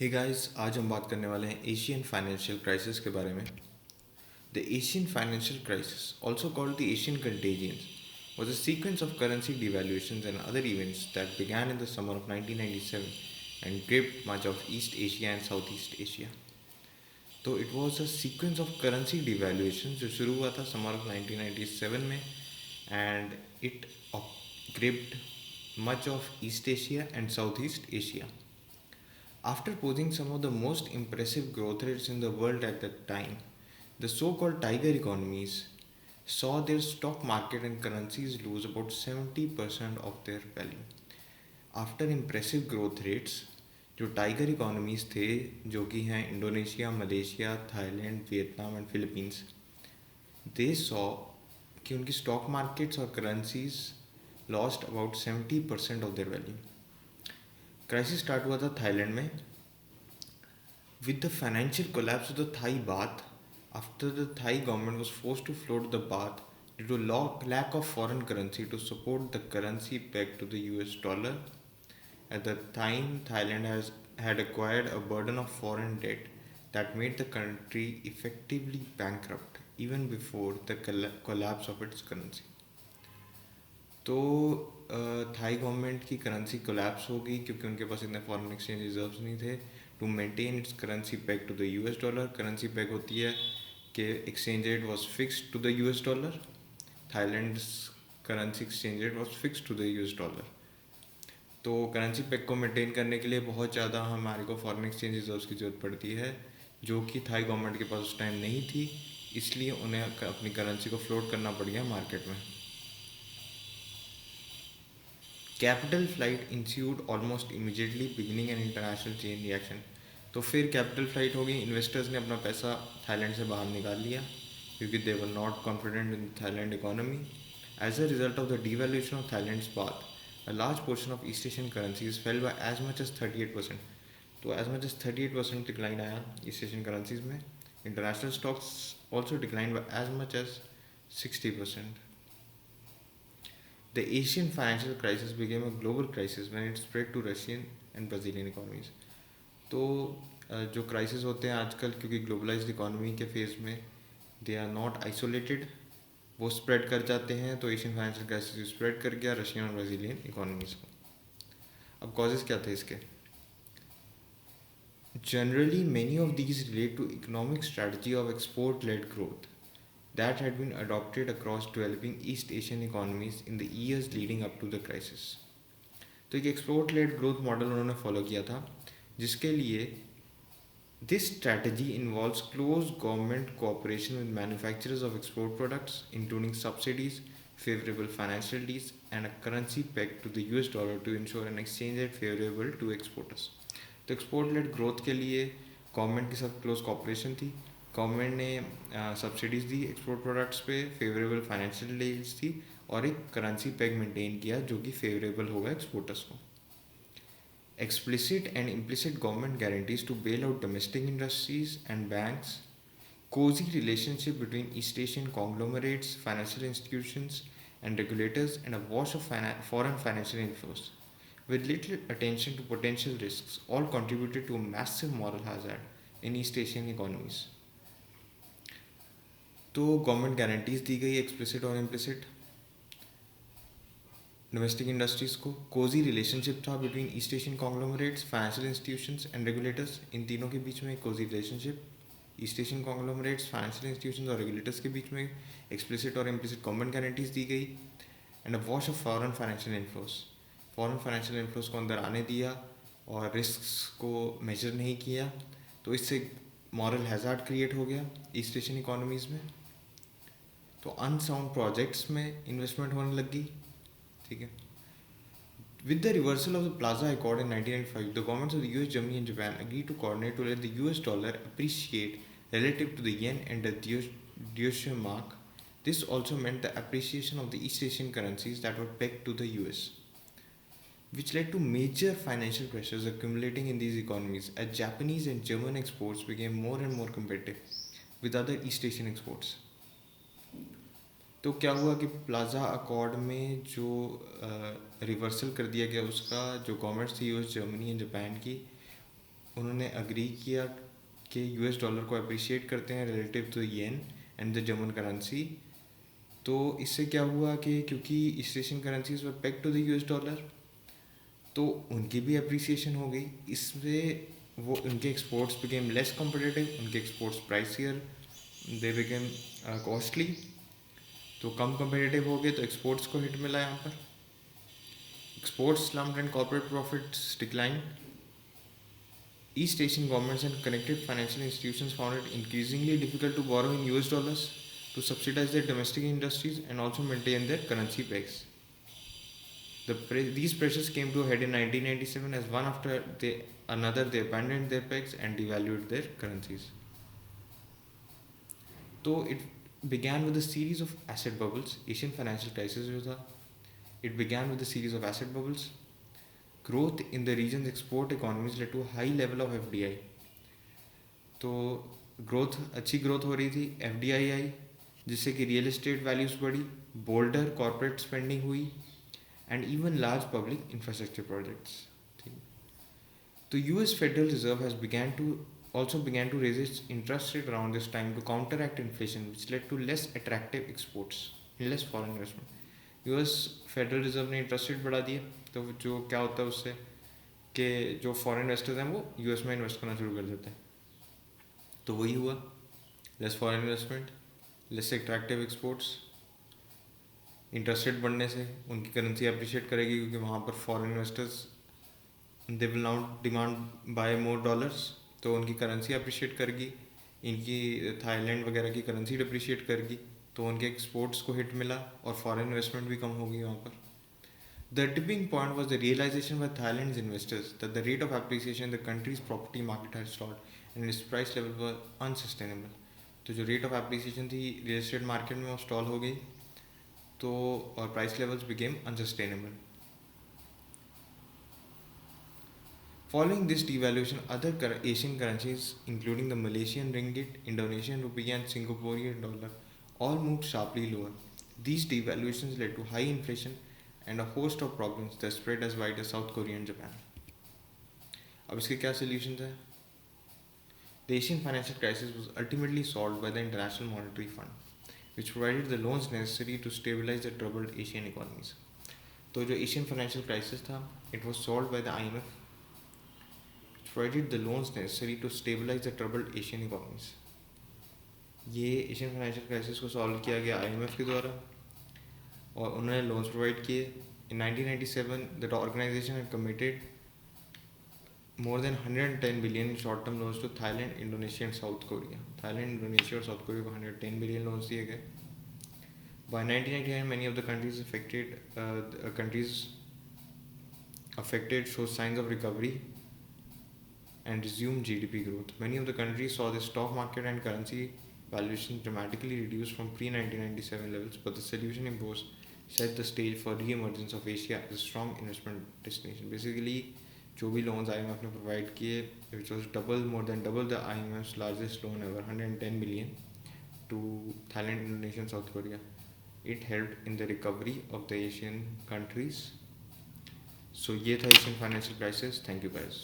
Hey guys, आज हम बात करने वाले हैं एशियन फाइनेंशियल क्राइसिस के बारे में। The Asian financial crisis, also called the Asian Contagion, was a sequence of currency devaluations and other events that began in the summer of 1997 and gripped much of East Asia and Southeast Asia. तो it was a sequence of currency devaluation जो शुरू हुआ था summer of 1997 में and it gripped much of East Asia and Southeast Asia. After posing some of the most impressive growth rates in the world at that time, the so called tiger economies saw their stock market and currencies lose about 70% of their value. After impressive growth rates, जो tiger economies थे जो कि हैं Indonesia, Malaysia, Thailand, Vietnam and Philippines, they saw कि उनकी stock markets और currencies lost about 70% of their value. Crisis start हुआ था थाईलैंड में with the financial collapse of the Thai baht after the Thai government was forced to float the baht due to lack of foreign currency to support the currency pegged to the US dollar. At the time, had acquired a burden of foreign debt that made the country effectively bankrupt even before the collapse of its currency. तो Thai government की currency collapse हो गई क्योंकि उनके पास इतने foreign exchange reserves नहीं थे to maintain its currency peg to the US dollar. Currency peg होती है कि exchange rate was fixed to the US dollar. Thailand currency exchange rate was fixed to the US dollar. तो currency peg को maintain करने के लिए बहुत ज़्यादा हमारे को फॉरेन एक्सचेंज रिजर्व्स की ज़रूरत पड़ती है जो कि थाई गवर्नमेंट के पास उस टाइम नहीं थी, इसलिए उन्हें अपनी करेंसी को फ्लोट करना पड़ गया मार्केट में. Capital flight ensued almost immediately beginning an international chain reaction. तो फिर कैपिटल फ्लाइट हो गई, इन्वेस्टर्स ने अपना पैसा थाईलैंड से बाहर निकाल लिया क्योंकि they were not confident in Thailand economy. As a result of the devaluation of Thailand's baht, a large portion of East Asian currencies fell by as much as 38%. तो as much as 38% डिक्लाइन आया east Asian currencies में. International stocks also decline by as much as 60%. The Asian financial crisis became a global crisis when it spread to Russian and Brazilian economies. तो जो crisis होते हैं आजकल क्योंकि globalised economy के phase में they are not isolated, वो spread कर जाते हैं. तो एशियन फाइनेंशियल क्राइसिस स्प्रेड कर गया रशियन और ब्राज़ीलियन इकोनॉमीज़ को. अब कॉजेज़ क्या थे इसके? Generally many of these relate to economic strategy of export led growth that had been adopted across developing East Asian economies in the years leading up to the crisis. तो एक export led growth model उन्होंने follow किया था जिसके लिए this strategy involves close government cooperation with manufacturers of export products including subsidies, favorable financial deals and a currency pegged to the US dollar to ensure an exchange rate favorable to exporters. तो export led growth के लिए government के साथ close corporation थी. Government ने subsidies दी export products पे, favourable financial deals थी और एक करेंसी पेग मेंटेन किया जो कि फेवरेबल होगा एक्सपोर्टर्स को. Explicit and implicit government guarantees to bail out domestic industries and banks, cozy relationship between East Asian conglomerates, financial institutions and regulators, and a wash of foreign financial inflows with little attention to potential risks all contributed to a massive moral hazard in East Asian economies. तो government guarantees दी गई explicit और implicit domestic industries को. Cozy relationship था between East Asian conglomerates, financial institutions and regulators. इन तीनों के बीच में एक cozy relationship, East Asian conglomerates, financial institutions और रेगुलेटर्स के बीच में एक्सप्लिसिट और इम्प्लिसिट गवर्नमेंट गारंटीज दी गई. And a wash off foreign financial inflows, foreign financial inflows को अंदर आने दिया और रिस्क को मेजर नहीं किया. तो इससे मॉरल हैजार्ड क्रिएट हो गया ईस्ट एशियन इकोनॉमीज़ में. तो अनसाउंड प्रोजेक्ट्स में इन्वेस्टमेंट होने लगी. ठीक है. With the reversal of the Plaza Accord in 1995, the governments of the US, Germany, and Japan agreed to coordinate to let the US dollar appreciate relative to the yen and the Deutsche Mark. This also meant the appreciation of the East Asian currencies that were pegged to the US, which led to major financial pressures accumulating in these economies as Japanese and German exports became more and more competitive with other East Asian exports. तो क्या हुआ कि plaza accord में जो reversal कर दिया गया उसका, जो गवर्नमेंट्स थी यूएस, जर्मनी एंड जापान की, उन्होंने अग्री किया कि यूएस डॉलर को अप्रिशिएट करते हैं relative to yen and the German currency. तो इससे क्या हुआ कि क्योंकि east Asian currencies were peg to the US dollar, तो उनकी भी अप्रिसिएशन हो गई। इसमें वो उनके एक्सपोर्ट्स बिकेम लेस कॉम्पिटिटिव, उनके exports pricier, they became costly. तो कम कम्पिटिटिव हो गए तो एक्सपोर्ट्स को हिट मिला यहाँ पर। Exports slumped and corporate profits declined. East Asian governments and connected financial institutions found it increasingly difficult to borrow in US dollars to subsidize their domestic industries and also maintain their currency pegs. These pressures came to a head in 1997 as one after another they abandoned their pegs and devalued their currencies. So it began with a series of asset bubbles. Asian financial crisis was it began with a series of asset bubbles. Growth in the region's export economies led to a high level of FDI. तो अच्छी growth हो रही थी, FDI आई, जिससे कि real estate values बढ़ी, boulder corporate spending हुई and even large public infrastructure projects. ठीक, तो US federal reserve has began to raise its interest rate around this time to counteract inflation, which led to less attractive exports and less foreign investment. US federal reserve ने interest rate बढ़ा दिया, तो जो क्या होता है उससे कि जो फॉरेन इन्वेस्टर्स हैं वो यूएस में इन्वेस्ट करना शुरू कर देते हैं। तो वही हुआ, less foreign investment, less attractive exports. Interest rate बढ़ने से उनकी करेंसी अप्रिशिएट करेगी क्योंकि वहाँ पर foreign investors they will now demand by more dollars, तो उनकी करेंसी अप्रिशिएट करेगी। इनकी थाईलैंड वगैरह की करेंसी डिप्रिशिएट करेगी, तो उनके एक्सपोर्ट्स को हिट मिला और फॉरेन इन्वेस्टमेंट भी कम होगी वहाँ पर। The tipping point was the realization by Thailand's investors that the rate of appreciation in the country's property market had stalled and its price level were unsustainable. तो जो rate of appreciation थी real estate market में वो stall हो गई, तो और price levels became unsustainable. Following this devaluation, other Asian currencies, including the Malaysian ringgit, Indonesian rupee, and Singaporean dollar, all moved sharply lower. These devaluations led to high inflation and a host of problems that spread as wide as South Korea and Japan. अब इसके क्या solutions हैं? The Asian financial crisis was ultimately solved by the International Monetary Fund, which provided the loans necessary to stabilize the troubled Asian economies. तो जो Asian financial crisis था, it was solved by the IMF, which provided the loans necessary to stabilize the troubled Asian economies. ये Asian financial crisis को solve किया गया IMF के द्वारा और उन्होंने लोन्स प्रोवाइड किए। In 1997, the organization had committed more than 110 billion in short-term loans to Thailand, Indonesia, and South Korea. Thailand, Indonesia और South Korea को 110 billion loans दिए गए। By 1999, many of the countries affected showed signs of recovery and resumed GDP growth. Many of the countries saw the stock market and currency valuations dramatically reduced from pre-1997 levels, but the solution imposed set the stage for re-emergence of Asia as a strong investment destination. Basically, जो भी loans IMF ने provide किए, which was more than double the IMF's largest loan ever, 110 billion to Thailand, Indonesia, and South Korea. It helped in the recovery of the Asian countries. So ये था Asian financial crisis. Thank you guys.